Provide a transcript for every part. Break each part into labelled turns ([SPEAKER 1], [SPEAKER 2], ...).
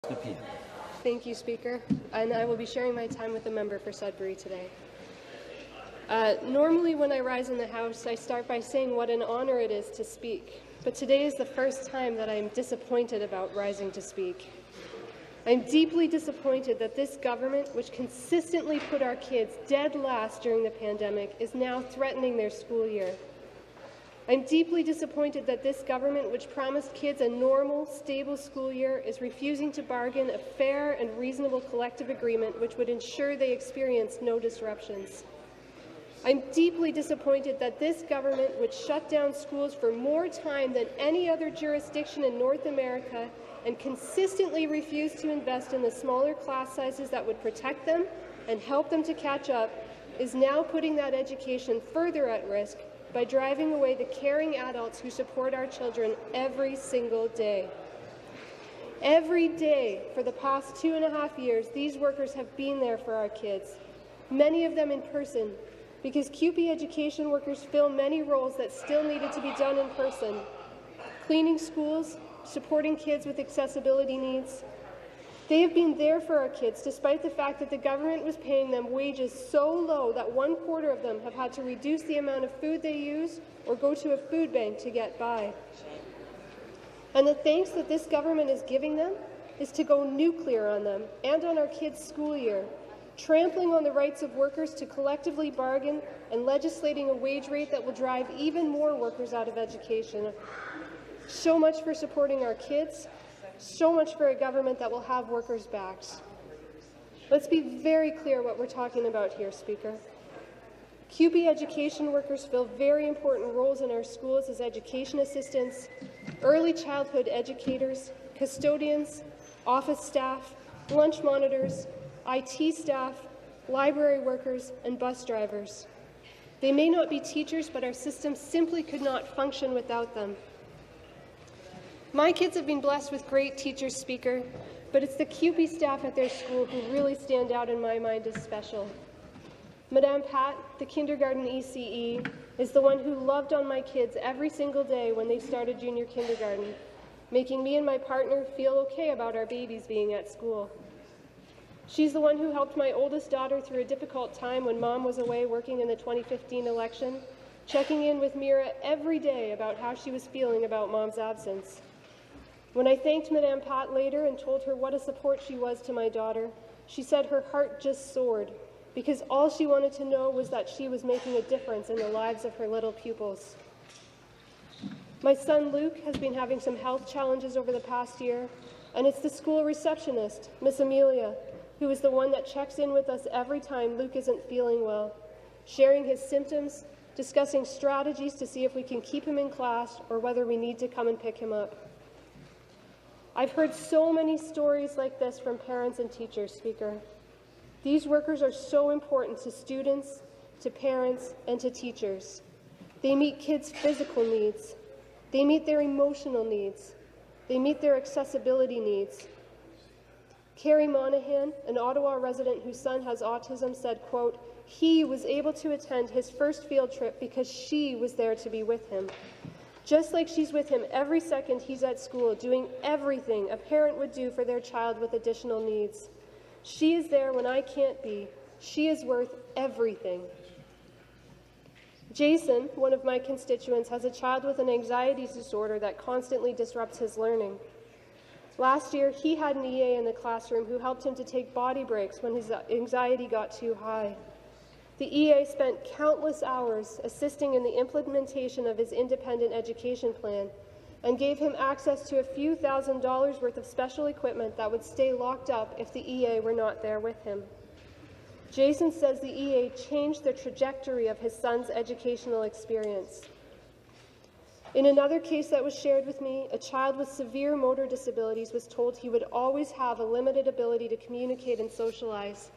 [SPEAKER 1] Opinion.
[SPEAKER 2] Thank you, Speaker. And I will be sharing my time with the member for Sudbury today. Normally when I rise in the House, I start by saying what an honour it is to speak. But today is the first time that I am disappointed about rising to speak. I am deeply disappointed that this government, which consistently put our kids dead last during the pandemic, is now threatening their school year. I'm deeply disappointed that this government, which promised kids a normal, stable school year, is refusing to bargain a fair and reasonable collective agreement which would ensure they experience no disruptions. I'm deeply disappointed that this government, which shut down schools for more time than any other jurisdiction in North America and consistently refused to invest in the smaller class sizes that would protect them and help them to catch up, is now putting that education further at risk by driving away the caring adults who support our children every single day. Every day for the past 2.5 years, these workers have been there for our kids, many of them in person, because CUPE education workers fill many roles that still needed to be done in person: cleaning schools, supporting kids with accessibility needs. They have been there for our kids, despite the fact that the government was paying them wages so low that 1/4 of them have had to reduce the amount of food they use or go to a food bank to get by. And the thanks that this government is giving them is to go nuclear on them and on our kids' school year, trampling on the rights of workers to collectively bargain and legislating a wage rate that will drive even more workers out of education. So much for supporting our kids. So much for a government that will have workers' backs. Let's be very clear what we're talking about here, Speaker. CUPE education workers fill very important roles in our schools as education assistants, early childhood educators, custodians, office staff, lunch monitors, IT staff, library workers, and bus drivers. They may not be teachers, but our system simply could not function without them. My kids have been blessed with great teachers, Speaker, but it's the CUPE staff at their school who really stand out in my mind as special. Madame Pat, the kindergarten ECE, is the one who loved on my kids every single day when they started junior kindergarten, making me and my partner feel okay about our babies being at school. She's the one who helped my oldest daughter through a difficult time when Mom was away working in the 2015 election, checking in with Mira every day about how she was feeling about Mom's absence. When I thanked Madame Pat later and told her what a support she was to my daughter, she said her heart just soared, because all she wanted to know was that she was making a difference in the lives of her little pupils. My son Luke has been having some health challenges over the past year, and it's the school receptionist, Miss Amelia, who is the one that checks in with us every time Luke isn't feeling well, sharing his symptoms, discussing strategies to see if we can keep him in class or whether we need to come and pick him up. I've heard so many stories like this from parents and teachers, Speaker. These workers are so important to students, to parents, and to teachers. They meet kids' physical needs. They meet their emotional needs. They meet their accessibility needs. Carrie Monahan, an Ottawa resident whose son has autism, said, quote, "He was able to attend his first field trip because she was there to be with him. Just like she's with him every second he's at school, doing everything a parent would do for their child with additional needs. She is there when I can't be. She is worth everything." Jason, one of my constituents, has a child with an anxiety disorder that constantly disrupts his learning. Last year, he had an EA in the classroom who helped him to take body breaks when his anxiety got too high. The EA spent countless hours assisting in the implementation of his independent education plan and gave him access to a few $1,000s worth of special equipment that would stay locked up if the EA were not there with him. Jason says the EA changed the trajectory of his son's educational experience. In another case that was shared with me, a child with severe motor disabilities was told he would always have a limited ability to communicate and socialize.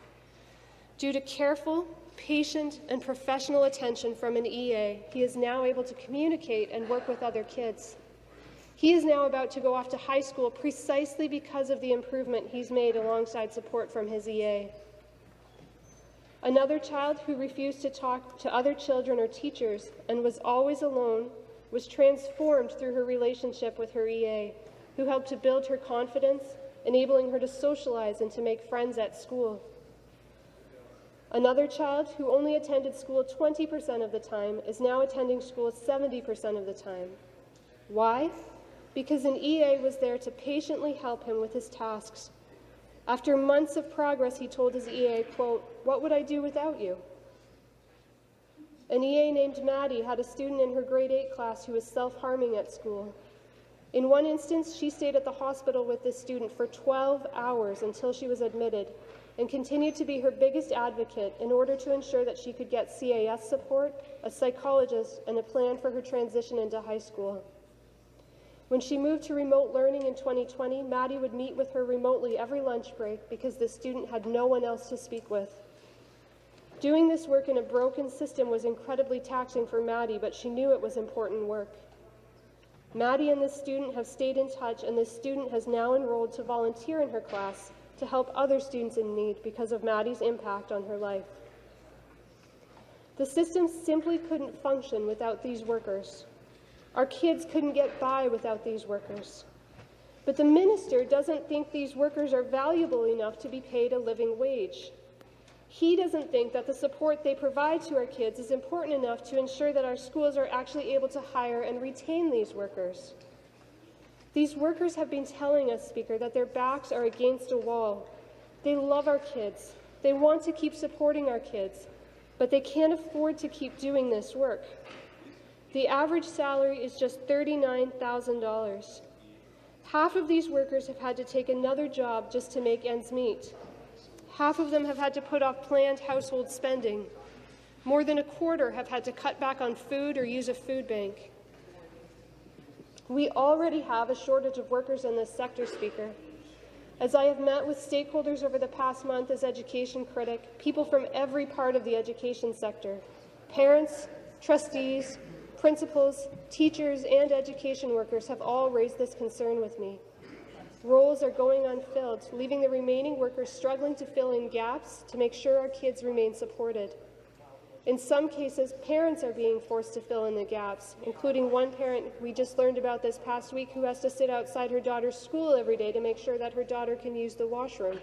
[SPEAKER 2] Due to careful, patient, and professional attention from an EA, he is now able to communicate and work with other kids. He is now about to go off to high school precisely because of the improvement he's made alongside support from his EA. Another child who refused to talk to other children or teachers and was always alone was transformed through her relationship with her EA, who helped to build her confidence, enabling her to socialize and to make friends at school. Another child who only attended school 20% of the time is now attending school 70% of the time. Why? Because an EA was there to patiently help him with his tasks. After months of progress, he told his EA, quote, "What would I do without you?" An EA named Maddie had a student in her grade 8 class who was self-harming at school. In one instance, she stayed at the hospital with this student for 12 hours until she was admitted and continued to be her biggest advocate in order to ensure that she could get CAS support, a psychologist, and a plan for her transition into high school. When she moved to remote learning in 2020, Maddie would meet with her remotely every lunch break because the student had no one else to speak with. Doing this work in a broken system was incredibly taxing for Maddie, but she knew it was important work. Maddie and this student have stayed in touch, and this student has now enrolled to volunteer in her class to help other students in need because of Maddie's impact on her life. The system simply couldn't function without these workers. Our kids couldn't get by without these workers. But the minister doesn't think these workers are valuable enough to be paid a living wage. He doesn't think that the support they provide to our kids is important enough to ensure that our schools are actually able to hire and retain these workers. These workers have been telling us, Speaker, that their backs are against a wall. They love our kids. They want to keep supporting our kids, but they can't afford to keep doing this work. The average salary is just $39,000. Half of these workers have had to take another job just to make ends meet. Half of them have had to put off planned household spending. More than a quarter have had to cut back on food or use a food bank. We already have a shortage of workers in this sector, Speaker. As I have met with stakeholders over the past month as education critic, people from every part of the education sector, parents, trustees, principals, teachers, and education workers have all raised this concern with me. Roles are going unfilled, leaving the remaining workers struggling to fill in gaps to make sure our kids remain supported. In some cases, parents are being forced to fill in the gaps, including one parent we just learned about this past week who has to sit outside her daughter's school every day to make sure that her daughter can use the washroom.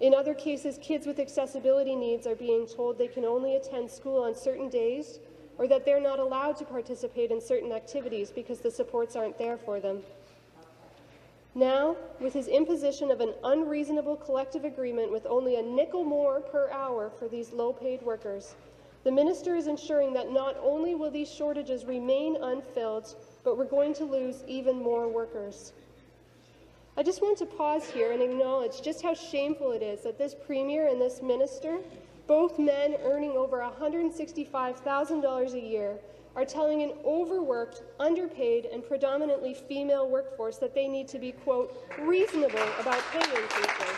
[SPEAKER 2] In other cases, kids with accessibility needs are being told they can only attend school on certain days or that they're not allowed to participate in certain activities because the supports aren't there for them. Now, with his imposition of an unreasonable collective agreement with only a nickel more per hour for these low-paid workers, the minister is ensuring that not only will these shortages remain unfilled, but we're going to lose even more workers. I just want to pause here and acknowledge just how shameful it is that this Premier and this minister, both men earning over $165,000 a year, are telling an overworked, underpaid, and predominantly female workforce that they need to be, quote, reasonable about pay increases.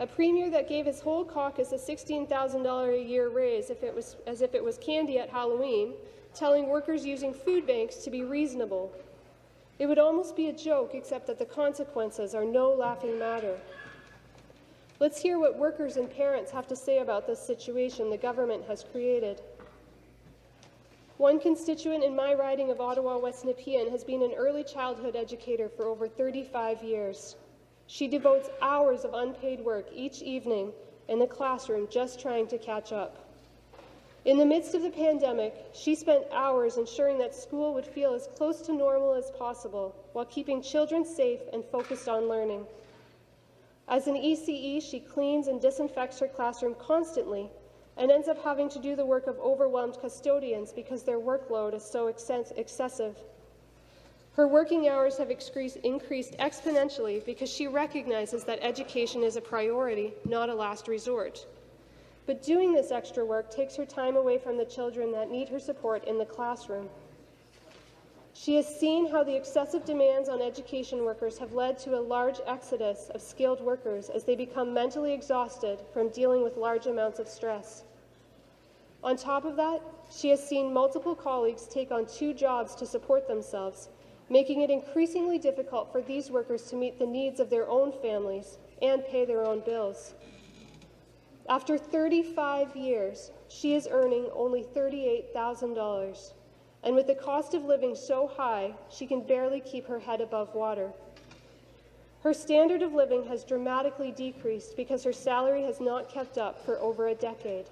[SPEAKER 2] A Premier that gave his whole caucus a $16,000 a year raise as if it was candy at Halloween, telling workers using food banks to be reasonable. It would almost be a joke, except that the consequences are no laughing matter. Let's hear what workers and parents have to say about this situation the government has created. One constituent in my riding of Ottawa West Nepean has been an early childhood educator for over 35 years. She devotes hours of unpaid work each evening in the classroom just trying to catch up. In the midst of the pandemic, she spent hours ensuring that school would feel as close to normal as possible while keeping children safe and focused on learning. As an ECE, she cleans and disinfects her classroom constantly and ends up having to do the work of overwhelmed custodians because their workload is so excessive. Her working hours have increased exponentially because she recognizes that education is a priority, not a last resort. But doing this extra work takes her time away from the children that need her support in the classroom. She has seen how the excessive demands on education workers have led to a large exodus of skilled workers as they become mentally exhausted from dealing with large amounts of stress. On top of that, she has seen multiple colleagues take on 2 jobs to support themselves, making it increasingly difficult for these workers to meet the needs of their own families and pay their own bills. After 35 years, she is earning only $38,000. and with the cost of living so high, she can barely keep her head above water. Her standard of living has dramatically decreased because her salary has not kept up for over a decade.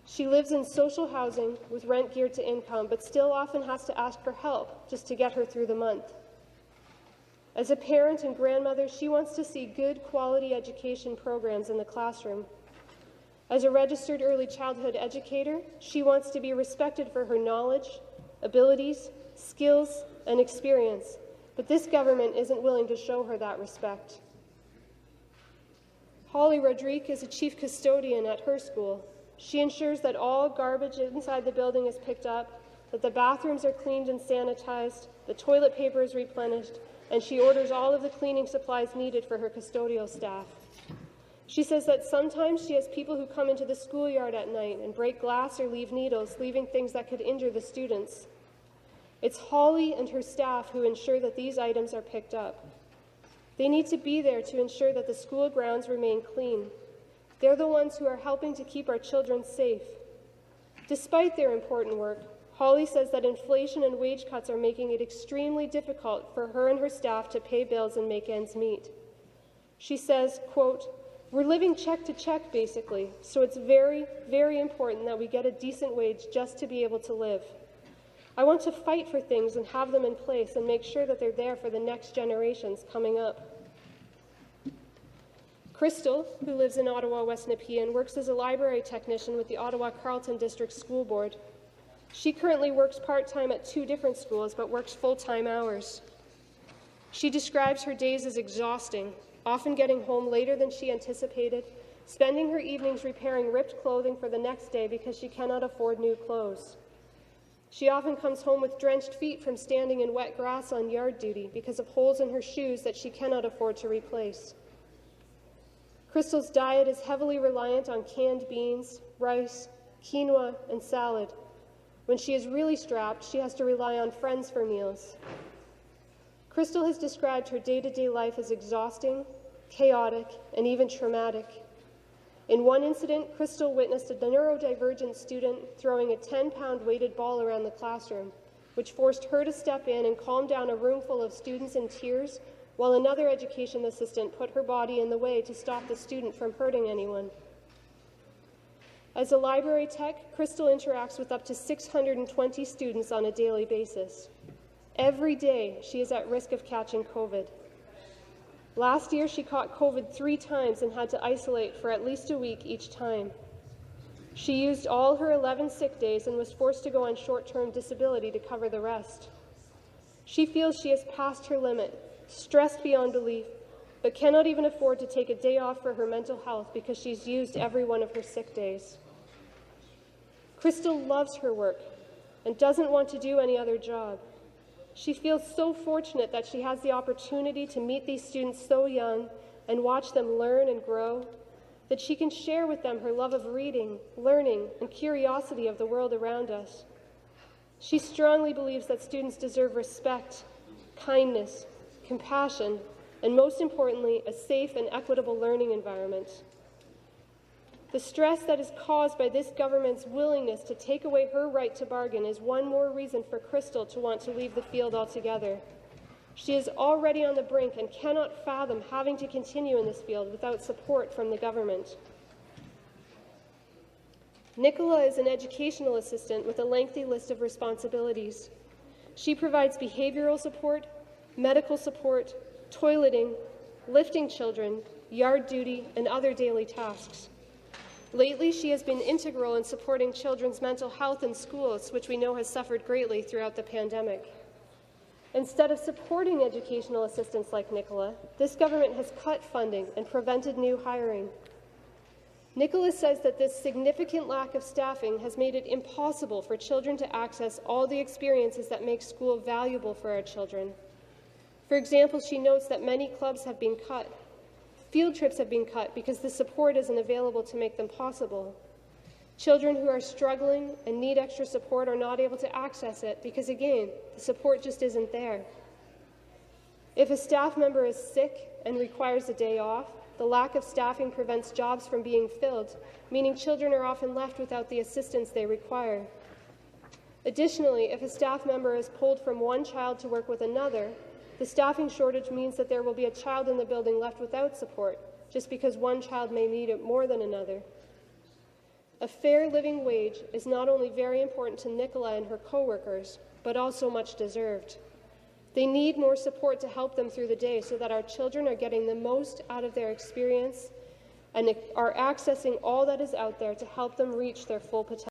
[SPEAKER 2] She lives in social housing with rent geared to income, but still often has to ask for help just to get her through the month. As a parent and grandmother, she wants to see good quality education programs in the classroom. As a registered early childhood educator, she wants to be respected for her knowledge, abilities, skills, and experience, but this government isn't willing to show her that respect. Holly Rodriguez is a chief custodian at her school. She ensures that all garbage inside the building is picked up, that the bathrooms are cleaned and sanitized, the toilet paper is replenished, and she orders all of the cleaning supplies needed for her custodial staff. She says that sometimes she has people who come into the schoolyard at night and break glass or leave needles, leaving things that could injure the students. It's Holly and her staff who ensure that these items are picked up. They need to be there to ensure that the school grounds remain clean. They're the ones who are helping to keep our children safe. Despite their important work, Holly says that inflation and wage cuts are making it extremely difficult for her and her staff to pay bills and make ends meet. She says, quote, "We're living check to check, basically, so it's very, very important that we get a decent wage just to be able to live. I want to fight for things and have them in place and make sure that they're there for the next generations coming up." Crystal, who lives in Ottawa, West Nepean, works as a library technician with the Ottawa Carleton District School Board. She currently works part-time at 2 different schools, but works full-time hours. She describes her days as exhausting, often getting home later than she anticipated, spending her evenings repairing ripped clothing for the next day because she cannot afford new clothes. She often comes home with drenched feet from standing in wet grass on yard duty because of holes in her shoes that she cannot afford to replace. Crystal's diet is heavily reliant on canned beans, rice, quinoa, and salad. When she is really strapped, she has to rely on friends for meals. Crystal has described her day-to-day life as exhausting, chaotic, and even traumatic. In one incident, Crystal witnessed a neurodivergent student throwing a 10-pound weighted ball around the classroom, which forced her to step in and calm down a room full of students in tears, while another education assistant put her body in the way to stop the student from hurting anyone. As a library tech, Crystal interacts with up to 620 students on a daily basis. Every day, she is at risk of catching COVID. Last year, she caught COVID 3 times and had to isolate for at least a week each time. She used all her 11 sick days and was forced to go on short-term disability to cover the rest. She feels she has passed her limit, stressed beyond belief, but cannot even afford to take a day off for her mental health because she's used every one of her sick days. Crystal loves her work and doesn't want to do any other job. She feels so fortunate that she has the opportunity to meet these students so young and watch them learn and grow, that she can share with them her love of reading, learning, and curiosity of the world around us. She strongly believes that students deserve respect, kindness, compassion, and most importantly, a safe and equitable learning environment. The stress that is caused by this government's willingness to take away her right to bargain is one more reason for Crystal to want to leave the field altogether. She is already on the brink and cannot fathom having to continue in this field without support from the government. Nicola is an educational assistant with a lengthy list of responsibilities. She provides behavioral support, medical support, toileting, lifting children, yard duty, and other daily tasks. Lately, she has been integral in supporting children's mental health in schools, which we know has suffered greatly throughout the pandemic. Instead of supporting educational assistants like Nicola, this government has cut funding and prevented new hiring. Nicola says that this significant lack of staffing has made it impossible for children to access all the experiences that make school valuable for our children. For example, she notes that many clubs have been cut. Field trips have been cut because the support isn't available to make them possible. Children who are struggling and need extra support are not able to access it because, again, the support just isn't there. If a staff member is sick and requires a day off, the lack of staffing prevents jobs from being filled, meaning children are often left without the assistance they require. Additionally, if a staff member is pulled from one child to work with another, the staffing shortage means that there will be a child in the building left without support, just because one child may need it more than another. A fair living wage is not only very important to Nicola and her co-workers, but also much deserved. They need more support to help them through the day so that our children are getting the most out of their experience and are accessing all that is out there to help them reach their full potential.